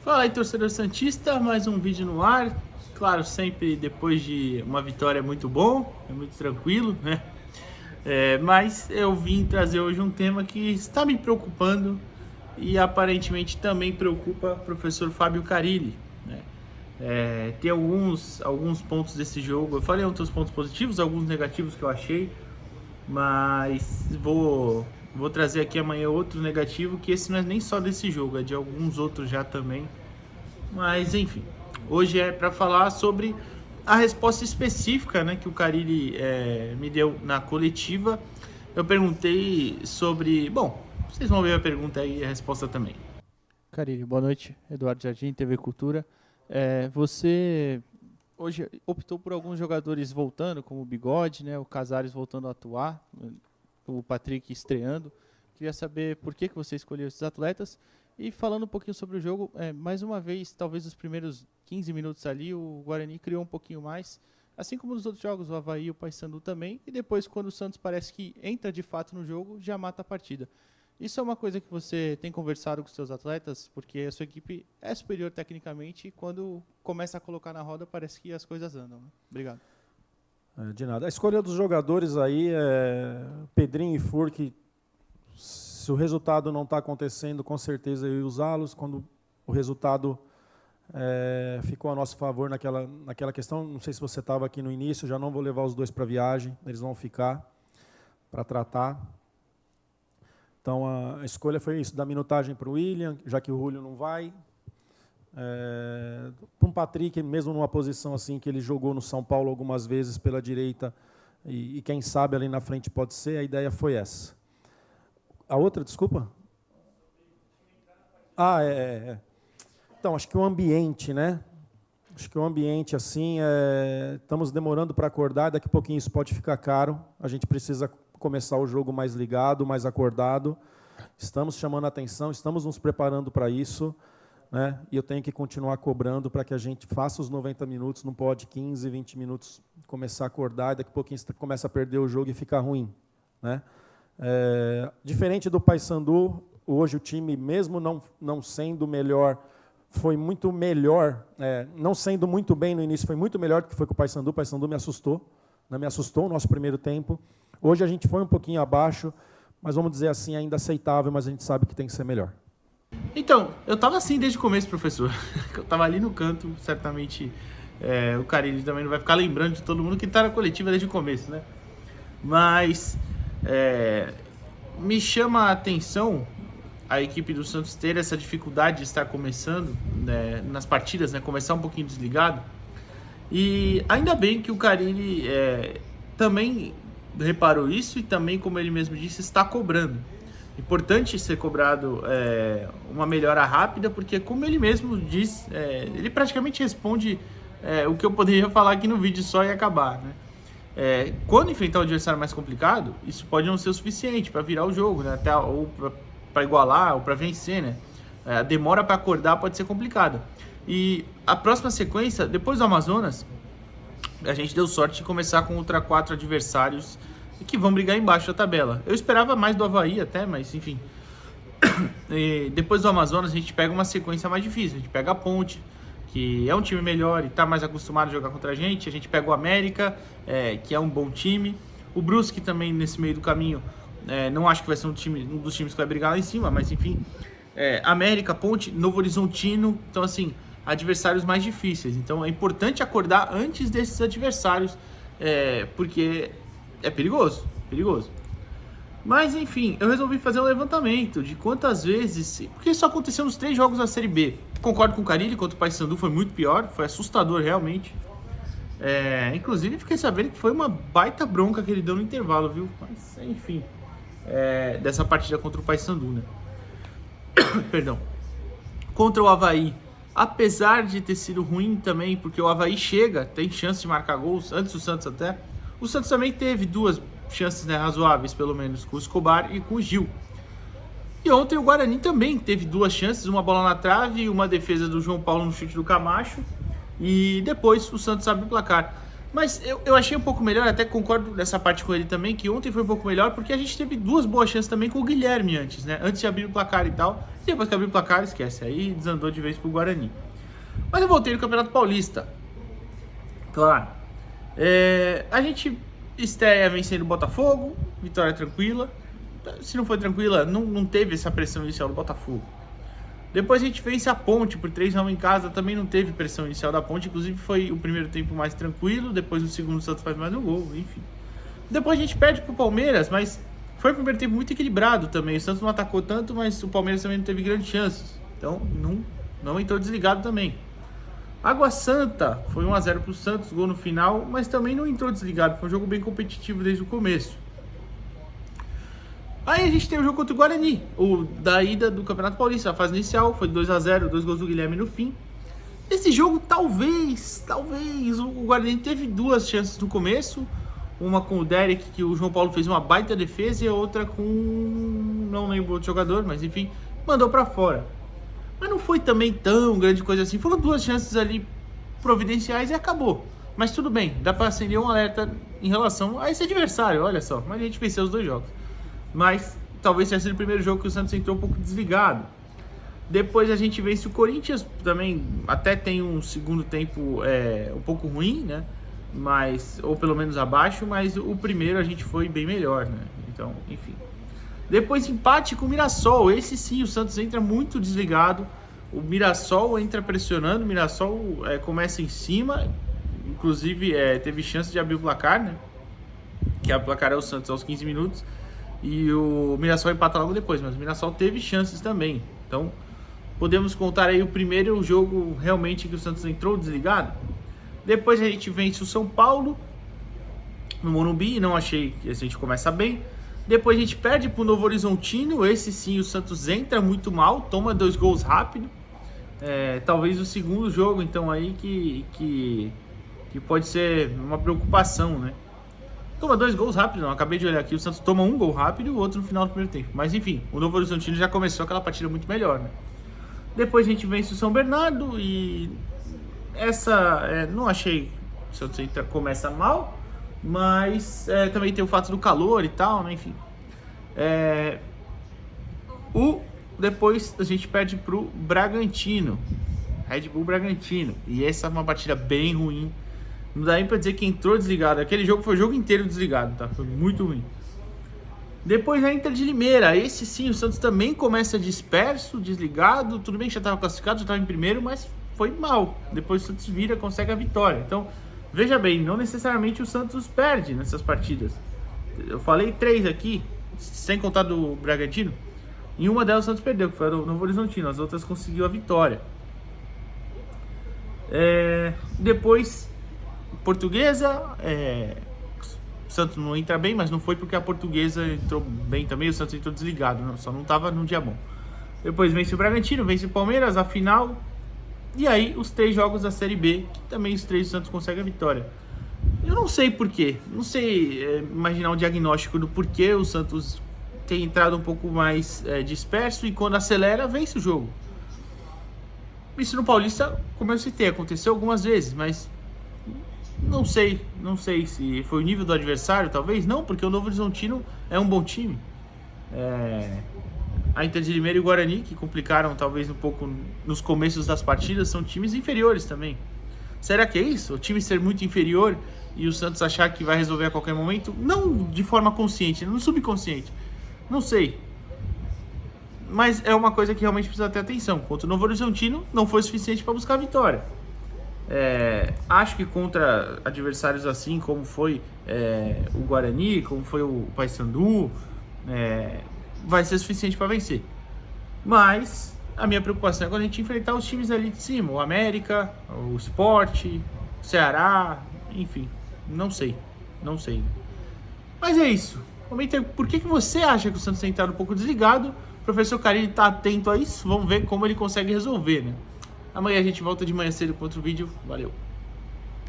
Fala aí, torcedor santista, mais um vídeo no ar. Claro, sempre depois de uma vitória é muito bom, é muito tranquilo, né? Mas eu vim trazer hoje um tema que está me preocupando e aparentemente também preocupa o professor Fábio Carilli, né? Tem alguns pontos desse jogo, eu falei outros pontos positivos, alguns negativos que eu achei, mas vou trazer aqui amanhã outro negativo, que esse não é nem só desse jogo, é de alguns outros já também. Mas enfim, hoje é para falar sobre a resposta específica, né, que o Carilli me deu na coletiva. Eu perguntei sobre... Bom, vocês vão ver a pergunta aí e a resposta também. Carilli, boa noite. Eduardo Jardim, TV Cultura. Você hoje optou por alguns jogadores voltando, como o Bigode, né, o Casares voltando a atuar, o Patrick estreando. Queria saber por que você escolheu esses atletas. E falando um pouquinho sobre o jogo, mais uma vez, talvez os primeiros 15 minutos ali, o Guarani criou um pouquinho mais, assim como nos outros jogos, o Avaí e o Paysandu também, e depois, quando o Santos parece que entra de fato no jogo, já mata a partida. Isso é uma coisa que você tem conversado com os seus atletas, porque a sua equipe é superior tecnicamente e quando começa a colocar na roda, parece que as coisas andam, né? Obrigado. De nada. A escolha dos jogadores aí é Pedrinho e Furque. Se o resultado não está acontecendo, com certeza eu ia usá-los. Quando o resultado ficou a nosso favor naquela questão, não sei se você estava aqui no início, já não vou levar os dois para a viagem, eles vão ficar para tratar. Então, a escolha foi isso, dar minutagem para o William, já que o Julio não vai. Para um Patrick, mesmo numa posição assim, que ele jogou no São Paulo algumas vezes pela direita, e quem sabe ali na frente pode ser, a ideia foi essa. A outra, desculpa? Então, acho que o ambiente, né? Acho que o ambiente, assim, estamos demorando para acordar, daqui a pouquinho isso pode ficar caro. A gente precisa começar o jogo mais ligado, mais acordado. Estamos chamando a atenção, estamos nos preparando para isso, né? E eu tenho que continuar cobrando para que a gente faça os 90 minutos, não pode 15, 20 minutos começar a acordar, e daqui a pouquinho você começa a perder o jogo e fica ruim, né? Diferente do Paysandu, hoje o time, mesmo não sendo melhor, foi muito melhor, não sendo muito bem no início, foi muito melhor do que foi com o Paysandu. O Paysandu me assustou, né? Me assustou o nosso primeiro tempo. Hoje a gente foi um pouquinho abaixo, mas vamos dizer assim, ainda aceitável, mas a gente sabe que tem que ser melhor. Então, eu estava assim desde o começo, professor. Eu estava ali no canto, certamente o Carilli também não vai ficar lembrando de todo mundo que está na coletiva desde o começo, né? Mas me chama a atenção a equipe do Santos ter essa dificuldade de estar começando, né, nas partidas, né, começar um pouquinho desligado. E ainda bem que o Carilli também reparou isso e também, como ele mesmo disse, está cobrando. Importante ser cobrado uma melhora rápida, porque, como ele mesmo diz, ele praticamente responde o que eu poderia falar aqui no vídeo só e acabar, né? Quando enfrentar um adversário mais complicado, isso pode não ser o suficiente para virar o jogo, né? Até, ou para igualar, ou para vencer, né? A demora para acordar pode ser complicada. E a próxima sequência, depois do Amazonas, a gente deu sorte de começar com outra 4 adversários que vão brigar embaixo da tabela. Eu esperava mais do Avaí até, mas enfim. E depois do Amazonas a gente pega uma sequência mais difícil. A gente pega a Ponte, que é um time melhor e está mais acostumado a jogar contra a gente. A gente pega o América, que é um bom time. O Brusque também nesse meio do caminho, não acho que vai ser um dos times que vai brigar lá em cima, mas enfim. América, Ponte, Novo Horizontino. Então assim, adversários mais difíceis. Então é importante acordar antes desses adversários, porque é perigoso. Mas enfim, eu resolvi fazer um levantamento de quantas vezes... Porque isso aconteceu nos 3 jogos da Série B. Concordo com o Carilli, contra o Paysandu foi muito pior, foi assustador realmente. Inclusive fiquei sabendo que foi uma baita bronca que ele deu no intervalo, viu? Mas enfim, dessa partida contra o Paysandu, né? Perdão. Contra o Avaí, apesar de ter sido ruim também, porque o Avaí tem chance de marcar gols, antes do Santos até. O Santos também teve 2 chances, né, razoáveis, pelo menos, com o Escobar e com o Gil. E ontem o Guarani também teve 2 chances, uma bola na trave e uma defesa do João Paulo no chute do Camacho. E depois o Santos abre o placar. Mas eu achei um pouco melhor, até concordo nessa parte com ele também, que ontem foi um pouco melhor, porque a gente teve 2 boas chances também com o Guilherme antes, né? Antes de abrir o placar e tal. E depois que abriu o placar, esquece. Aí desandou de vez pro Guarani. Mas eu voltei no Campeonato Paulista. Claro. A gente estreia vencendo o Botafogo, vitória tranquila. Se não foi tranquila, não teve essa pressão inicial do Botafogo. Depois a gente vence a Ponte por 3-1 em casa, também não teve pressão inicial da Ponte, inclusive foi o primeiro tempo mais tranquilo, depois o segundo o Santos faz mais um gol, enfim. Depois a gente perde pro Palmeiras, mas foi o primeiro tempo muito equilibrado também, o Santos não atacou tanto, mas o Palmeiras também não teve grandes chances, então não entrou desligado também. Água Santa foi 1-0 pro Santos, gol no final, mas também não entrou desligado, foi um jogo bem competitivo desde o começo. Aí a gente tem o jogo contra o Guarani, o da ida do Campeonato Paulista, a fase inicial, foi 2-0, 2 gols do Guilherme no fim. Esse jogo, talvez, o Guarani teve 2 chances no começo, uma com o Derek, que o João Paulo fez uma baita defesa, e a outra com, não lembro outro jogador, mas enfim, mandou pra fora. Mas não foi também tão grande coisa assim, foram 2 chances ali providenciais e acabou. Mas tudo bem, dá pra acender um alerta em relação a esse adversário, olha só, mas a gente venceu os 2 jogos. Mas talvez tenha sido o primeiro jogo que o Santos entrou um pouco desligado. Depois a gente vence o Corinthians, também até tem um segundo tempo um pouco ruim, né? Mas, ou pelo menos abaixo, mas o primeiro a gente foi bem melhor, né? Então, enfim. Depois empate com o Mirassol, esse sim o Santos entra muito desligado. O Mirassol entra pressionando, o Mirassol começa em cima, inclusive teve chance de abrir o placar, né? Que o placar é o Santos aos 15 minutos. E o Mirassol empata logo depois, mas o Mirassol teve chances também. Então, podemos contar aí o primeiro jogo realmente que o Santos entrou desligado. Depois a gente vence o São Paulo no Morumbi, não achei que a gente começa bem. Depois a gente perde pro Novo Horizontino, esse sim o Santos entra muito mal, toma 2 gols rápido. Talvez o segundo jogo então aí que pode ser uma preocupação, né? Toma 2 gols rápido, não. Acabei de olhar aqui, o Santos toma 1 gol rápido e o outro no final do primeiro tempo. Mas enfim, o Novo Horizontino já começou aquela partida muito melhor, né? Depois a gente vence o São Bernardo e não achei que o Santos começa mal, mas também tem o fato do calor e tal, né? Enfim. Depois a gente perde pro Bragantino, Red Bull Bragantino, e essa é uma partida bem ruim. Não dá nem pra dizer que entrou desligado. Aquele jogo foi o jogo inteiro desligado, tá? Foi muito ruim. Depois a Inter de Limeira. Esse sim, o Santos também começa disperso, desligado. Tudo bem que já estava classificado, já estava em primeiro, mas foi mal. Depois o Santos vira, consegue a vitória. Então, veja bem, não necessariamente o Santos perde nessas partidas. Eu falei 3 aqui, sem contar do Bragantino. Em uma delas o Santos perdeu, que foi o Novo Horizontino. As outras conseguiu a vitória. Depois... Portuguesa, o Santos não entra bem, mas não foi porque a Portuguesa entrou bem também, o Santos entrou desligado, só não estava num dia bom. Depois vence o Bragantino, vence o Palmeiras, a final, e aí os 3 jogos da Série B, que também os 3 o Santos consegue a vitória. Eu não sei porquê, não sei imaginar um diagnóstico do porquê o Santos tem entrado um pouco mais disperso e quando acelera, vence o jogo. Isso no Paulista, como eu citei, aconteceu algumas vezes, mas... Não sei se foi o nível do adversário, talvez não, porque o Novo Horizontino é um bom time. A Inter de Limeira e o Guarani, que complicaram talvez um pouco nos começos das partidas, são times inferiores também. Será que é isso? O time ser muito inferior e o Santos achar que vai resolver a qualquer momento? Não de forma consciente, no subconsciente. Não sei. Mas é uma coisa que realmente precisa ter atenção. Contra o Novo Horizontino não foi suficiente para buscar a vitória. Acho que contra adversários assim como foi o Guarani, como foi o Paysandu, vai ser suficiente para vencer. Mas a minha preocupação é quando a gente enfrentar os times ali de cima, o América, o Sport, o Ceará, enfim, não sei. Mas é isso. Comenta por que você acha que o Santos tem entrado um pouco desligado. O professor Carille está atento a isso, vamos ver como ele consegue resolver, né? Amanhã a gente volta de manhã cedo com outro vídeo. Valeu!